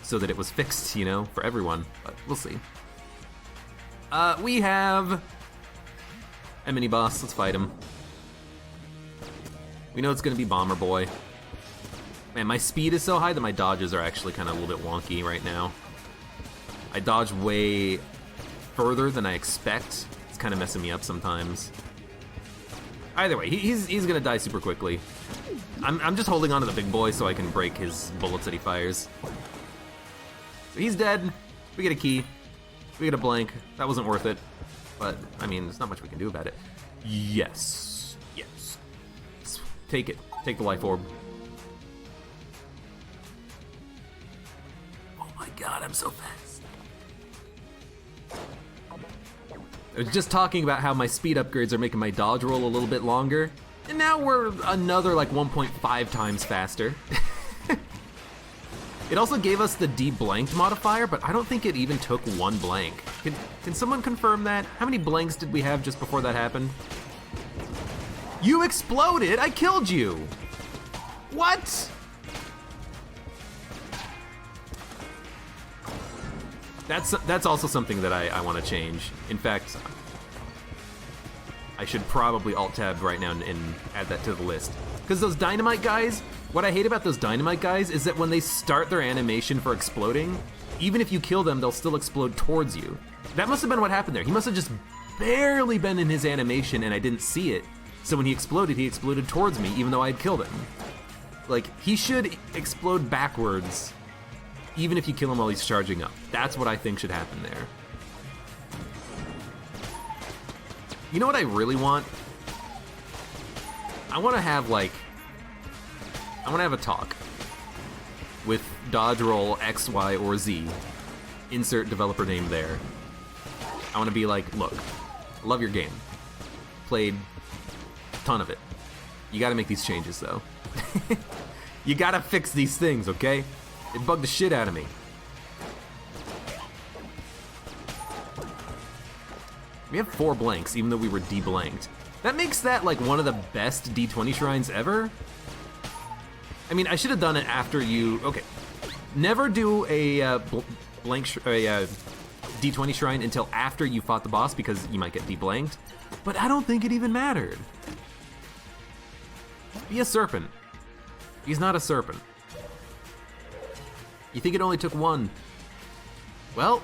so that it was fixed, you know, for everyone, but we'll see. We have a mini boss, let's fight him. We know it's gonna be Bomber Boy. Man, my speed is so high that my dodges are actually kind of a little bit wonky right now. I dodge way further than I expect. It's kind of messing me up sometimes. Either way, he's gonna die super quickly. I'm just holding on to the big boy so I can break his bullets that he fires. So he's dead. We get a key. We get a blank. That wasn't worth it. But, I mean, there's not much we can do about it. Yes. Yes. Take it. Take the life orb. Oh my god, I'm so fast. I was just talking about how my speed upgrades are making my dodge roll a little bit longer. And now we're another like 1.5 times faster. It also gave us the de-blanked modifier, but I don't think it even took one blank. Can someone confirm that? How many blanks did we have just before that happened? You exploded! I killed you! What? That's also something that I want to change. In fact, I should probably alt-tab right now and add that to the list. Because those dynamite guys, what I hate about those dynamite guys is that when they start their animation for exploding, even if you kill them, they'll still explode towards you. That must have been what happened there. He must have just barely been in his animation and I didn't see it. So when he exploded towards me, even though I had killed him. Like, he should explode backwards, even if you kill him while he's charging up. That's what I think should happen there. You know what I really want? I want to have a talk with dodge roll X, Y, or Z. Insert developer name there. I want to be like, look, love your game. Played a ton of it. You gotta make these changes though. You gotta fix these things, okay? It bugged the shit out of me. We have 4 blanks, even though we were de-blanked. That makes that like one of the best D20 shrines ever. I mean, I should have done it after you. Okay, never do a D20 shrine until after you fought the boss because you might get de-blanked. But I don't think it even mattered. Be a serpent. He's not a serpent. You think it only took 1? Well,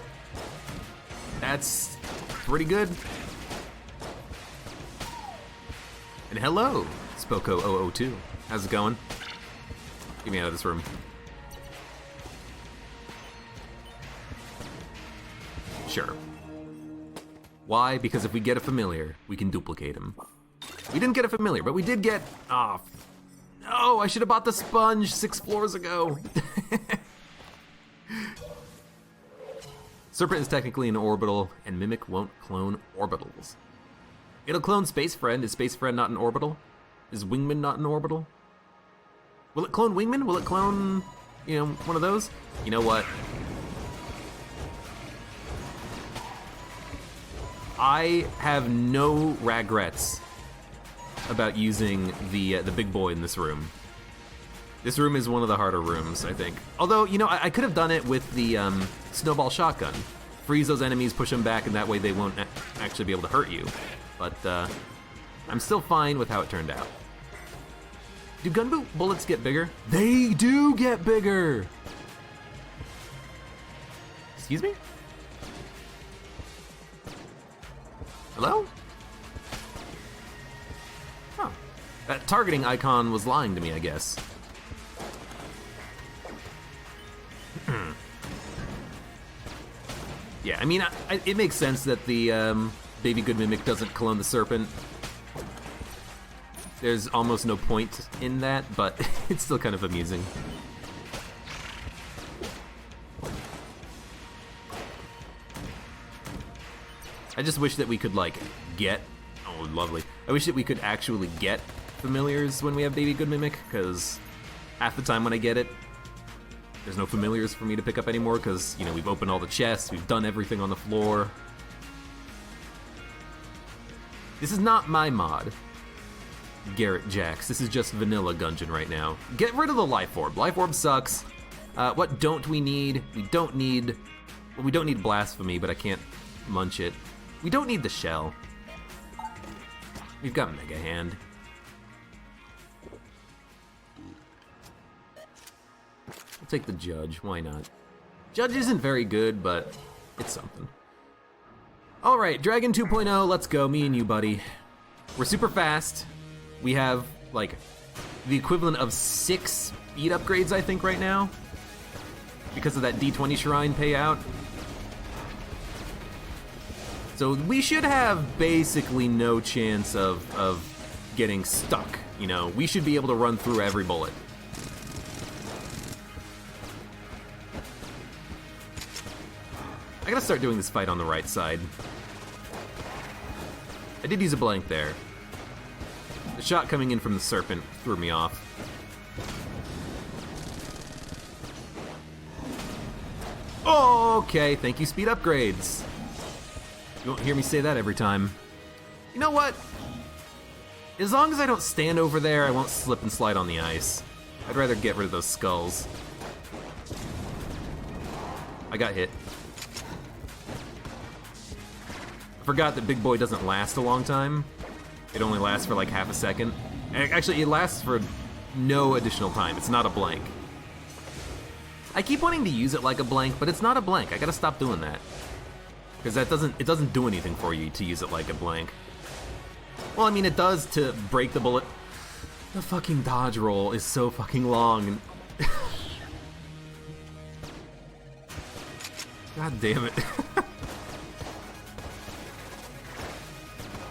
that's pretty good. And hello, Spoko002. How's it going? Get me out of this room. Sure. Why? Because if we get a familiar, we can duplicate him. We didn't get a familiar, but we did get... Oh, no, I should have bought the sponge 6 floors ago. Serpent is technically an orbital, and Mimic won't clone orbitals. It'll clone Space Friend. Is Space Friend not an orbital? Is Wingman not an orbital? Will it clone Wingman? Will it clone, one of those? You know what? I have no regrets about using the big boy in this room. This room is one of the harder rooms, I think. Although, I could have done it with the snowball shotgun. Freeze those enemies, push them back, and that way they won't actually be able to hurt you. But I'm still fine with how it turned out. Do gun bullets get bigger? They do get bigger! Excuse me? Hello? Huh. That targeting icon was lying to me, I guess. Yeah, I mean, it makes sense that the Baby Good Mimic doesn't clone the serpent. There's almost no point in that, but it's still kind of amusing. I just wish that we could, get... Oh, lovely. I wish that we could actually get familiars when we have Baby Good Mimic, because half the time when I get it, there's no familiars for me to pick up anymore, because, we've opened all the chests, we've done everything on the floor. This is not my mod, Garrett Jax. This is just vanilla Gungeon right now. Get rid of the life orb. Life orb sucks. What don't we need? We don't need blasphemy, but I can't munch it. We don't need the shell. We've got Mega Hand. I'll take the Judge, why not? Judge isn't very good, but it's something. Alright, Dragon 2.0, let's go, me and you, buddy. We're super fast. We have, the equivalent of 6 speed upgrades, I think, right now. Because of that D20 shrine payout. So we should have basically no chance of getting stuck, you know? We should be able to run through every bullet. I gotta start doing this fight on the right side. I did use a blank there. The shot coming in from the serpent threw me off. Okay, thank you, speed upgrades. You won't hear me say that every time. You know what? As long as I don't stand over there, I won't slip and slide on the ice. I'd rather get rid of those skulls. I got hit. I forgot that Big Boy doesn't last a long time. It only lasts for like half a second. And actually, it lasts for no additional time. It's not a blank. I keep wanting to use it like a blank, but it's not a blank. I gotta stop doing that. Because it doesn't do anything for you to use it like a blank. Well, I mean, it does to break the bullet. The fucking dodge roll is so fucking long. God damn it.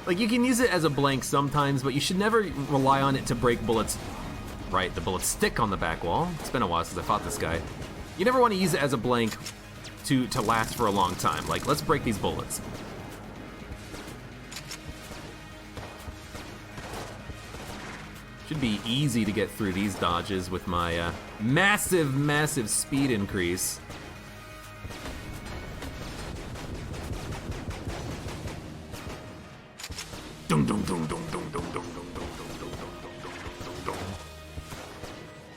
Like, you can use it as a blank sometimes, but you should never rely on it to break bullets. Right, the bullets stick on the back wall. It's been a while since I fought this guy. You never want to use it as a blank to last for a long time. Like, let's break these bullets. Should be easy to get through these dodges with my massive speed increase. Dum dum dum dum dum dum dum dum dum dum dum.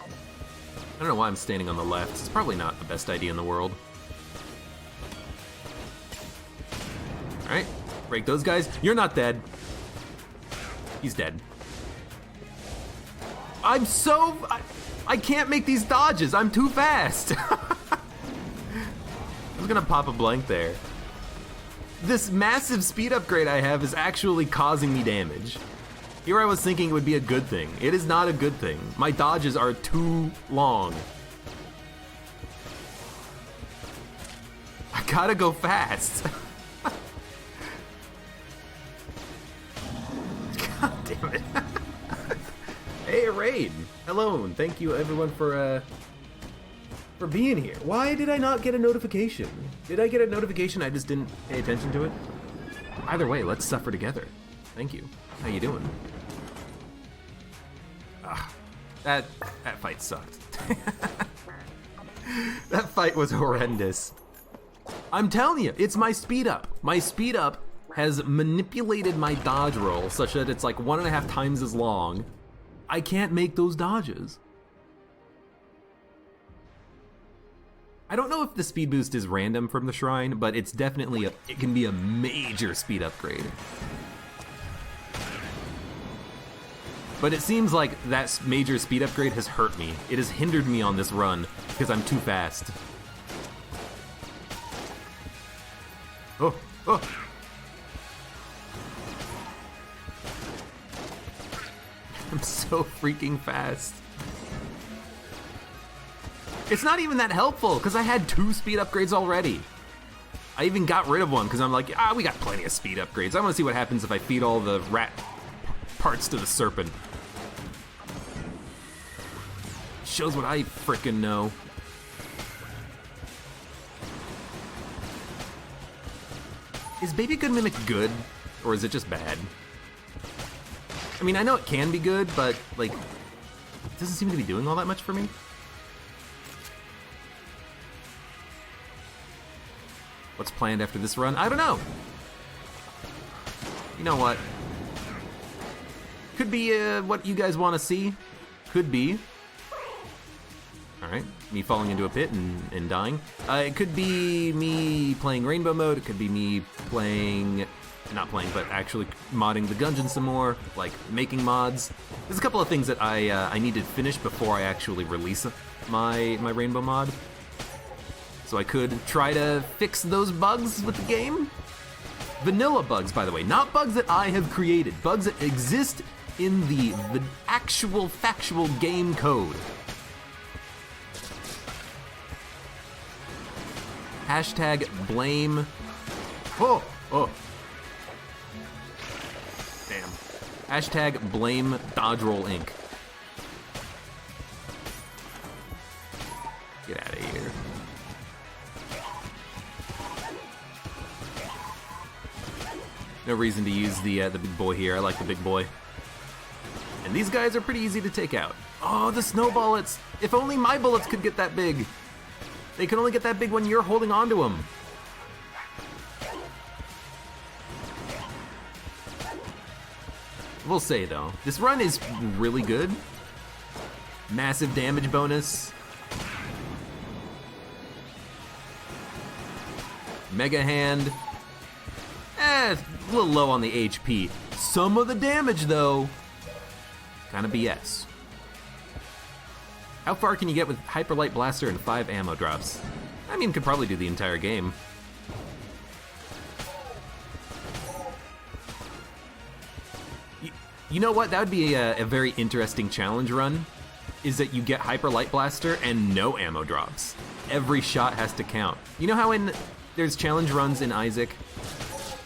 I don't know why I'm standing on the left. It's probably not the best idea in the world. Alright, break those guys. You're not dead. He's dead. I can't make these dodges. I'm too fast. I was gonna pop a blank there. This massive speed upgrade I have is actually causing me damage. Here I was thinking it would be a good thing. It is not a good thing. My dodges are too long. I gotta go fast. God damn it. Hey, Raid. Hello, and thank you everyone for being here. Why did I not get a notification? Did I get a notification? I just didn't pay attention to it. Either way, let's suffer together. Thank you. How you doing? That fight sucked. That fight was horrendous. I'm telling you, it's my speed up. My speed up has manipulated my dodge roll such that it's like 1.5 times as long. I can't make those dodges. I don't know if the speed boost is random from the shrine, but it's definitely it can be a major speed upgrade. But it seems like that major speed upgrade has hurt me. It has hindered me on this run because I'm too fast. Oh, oh. I'm so freaking fast. It's not even that helpful, because I had 2 speed upgrades already. I even got rid of one, because I'm like, we got plenty of speed upgrades. I want to see what happens if I feed all the rat parts to the serpent. Shows what I frickin' know. Is Baby Good Mimic good, or is it just bad? I mean, I know it can be good, but, like, it doesn't seem to be doing all that much for me. What's planned after this run? I don't know. You know what? Could be what you guys want to see. Could be. Alright, me falling into a pit and dying. It could be me playing Rainbow Mode. It could be me playing... not playing, but actually modding the Gungeon some more, like making mods. There's a couple of things that I need to finish before I actually release my Rainbow mod. So I could try to fix those bugs with the game. Vanilla bugs, by the way, not bugs that I have created, bugs that exist in the actual factual game code. Hashtag blame. Oh, Hashtag blame Dodge Roll Inc. Get out of here. No reason to use the big boy here. I like the big boy. And these guys are pretty easy to take out. Oh, the snow bullets! If only my bullets could get that big. They can only get that big when you're holding on to them. We'll say though, this run is really good. Massive damage bonus. Mega Hand. A little low on the HP. Some of the damage though, kinda BS. How far can you get with Hyper Light Blaster and 5 ammo drops? I mean, could probably do the entire game. You know what? That would be a very interesting challenge run, is that you get Hyper Light Blaster and no ammo drops. Every shot has to count. You know how there's challenge runs in Isaac,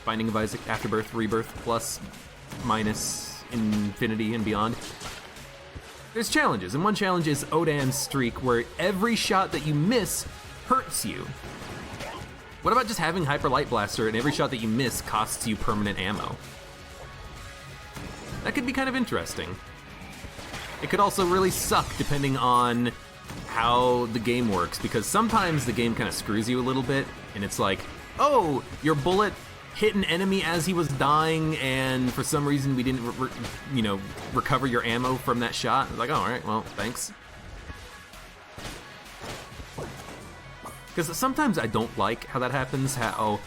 Binding of Isaac, Afterbirth, Rebirth, plus, minus, Infinity, and beyond? There's challenges, and one challenge is Odan's Streak, where every shot that you miss hurts you. What about just having Hyper Light Blaster and every shot that you miss costs you permanent ammo? That could be kind of interesting. It could also really suck depending on how the game works, because sometimes the game kind of screws you a little bit, and it's like, oh, your bullet hit an enemy as he was dying, and for some reason we didn't, recover your ammo from that shot. It's like, oh, all right, well, thanks. Because sometimes I don't like how that happens, how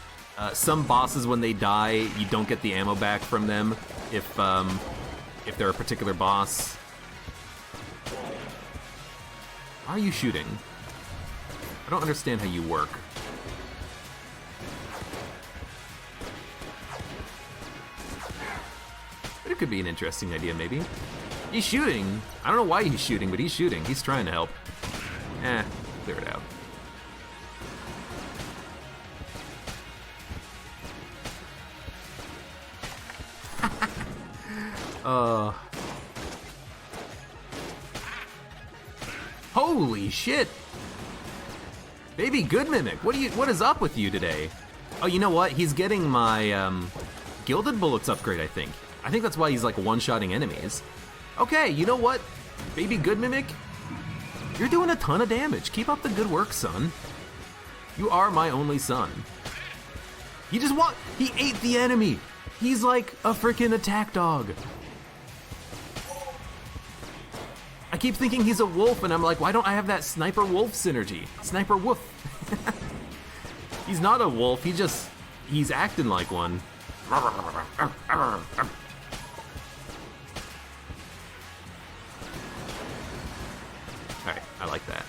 some bosses, when they die, you don't get the ammo back from them if they're a particular boss. Why are you shooting? I don't understand how you work. But it could be an interesting idea, maybe. He's shooting. I don't know why he's shooting, but he's shooting. He's trying to help. Clear it out. Holy shit! Baby Good Mimic, what is up with you today? Oh, you know what? He's getting my Gilded Bullets upgrade, I think. I think that's why he's like one-shotting enemies. Okay, you know what? Baby Good Mimic, you're doing a ton of damage. Keep up the good work, son. You are my only son. He ate the enemy! He's like a freaking attack dog. I keep thinking he's a wolf, and I'm like, why don't I have that sniper wolf synergy? Sniper wolf. He's not a wolf, he's acting like one. Alright, I like that.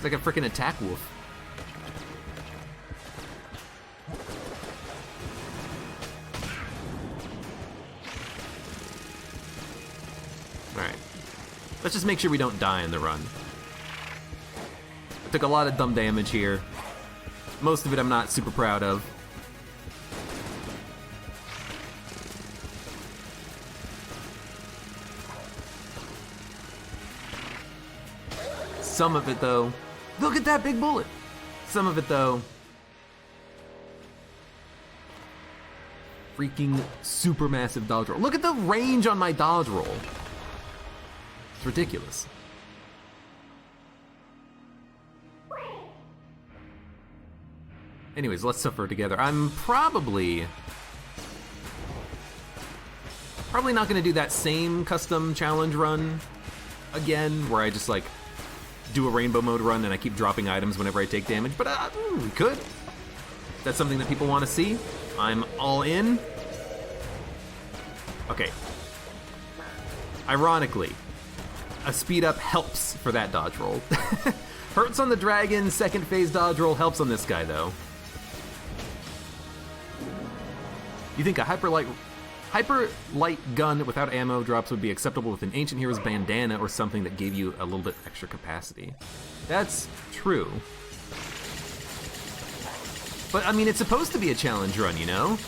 It's like a freaking attack wolf. Alright. Let's just make sure we don't die in the run. I took a lot of dumb damage here. Most of it I'm not super proud of. Some of it, though. Look at that big bullet! Some of it, though. Freaking super massive dodge roll. Look at the range on my dodge roll. It's ridiculous. Anyways, let's suffer together. I'm probably not gonna do that same custom challenge run again, where I just like do a rainbow mode run and I keep dropping items whenever I take damage, but we could. If that's something that people want to see, I'm all in. Okay. Ironically, a speed up helps for that dodge roll. Hurts on the dragon, second phase dodge roll helps on this guy though. You think a hyper light Hyper light gun without ammo drops would be acceptable with an ancient hero's bandana or something that gave you a little bit extra capacity. That's true. But I mean, it's supposed to be a challenge run, you know?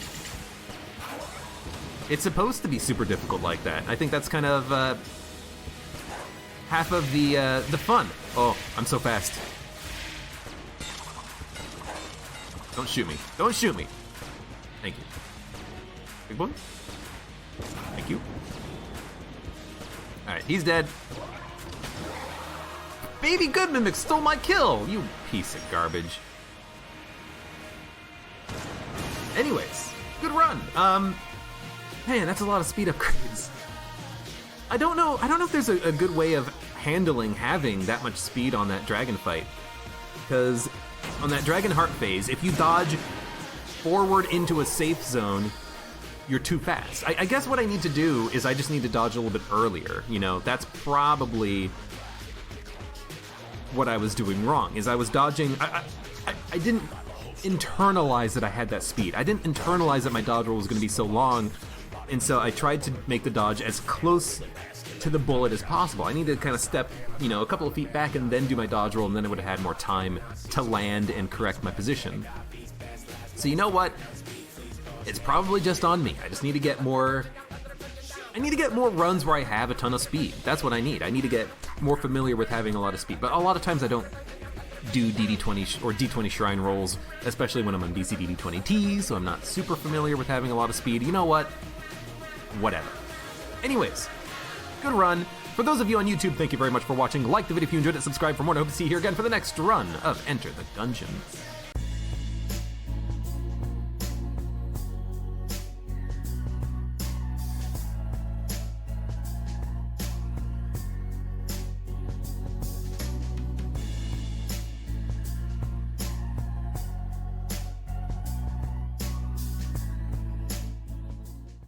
It's supposed to be super difficult like that. I think that's kind of half of the fun. Oh, I'm so fast. Don't shoot me. Don't shoot me. Thank you. Big boy. Thank you. Alright, he's dead. Baby Good Mimic stole my kill, you piece of garbage. Anyways, good run. Man, that's a lot of speed upgrades. I don't know if there's a good way of handling having that much speed on that dragon fight. Because on that Dragon Heart phase, if you dodge forward into a safe zone, you're too fast. I guess what I need to do is I just need to dodge a little bit earlier. You know, that's probably what I was doing wrong, is I was dodging. I didn't internalize that I had that speed. I didn't internalize that my dodge roll was going to be so long, and so I tried to make the dodge as close to the bullet as possible. I needed to kind of step, you know, a couple of feet back and then do my dodge roll, and then I would have had more time to land and correct my position. So you know what? It's probably just on me. I just need to get more... I need to get more runs where I have a ton of speed. That's what I need. I need to get more familiar with having a lot of speed. But a lot of times I don't do DD20 or D20 shrine rolls, especially when I'm on DC DD20T, so I'm not super familiar with having a lot of speed. You know what? Whatever. Anyways, good run. For those of you on YouTube, thank you very much for watching. Like the video if you enjoyed it, subscribe for more, and I hope to see you here again for the next run of Enter the Gungeon.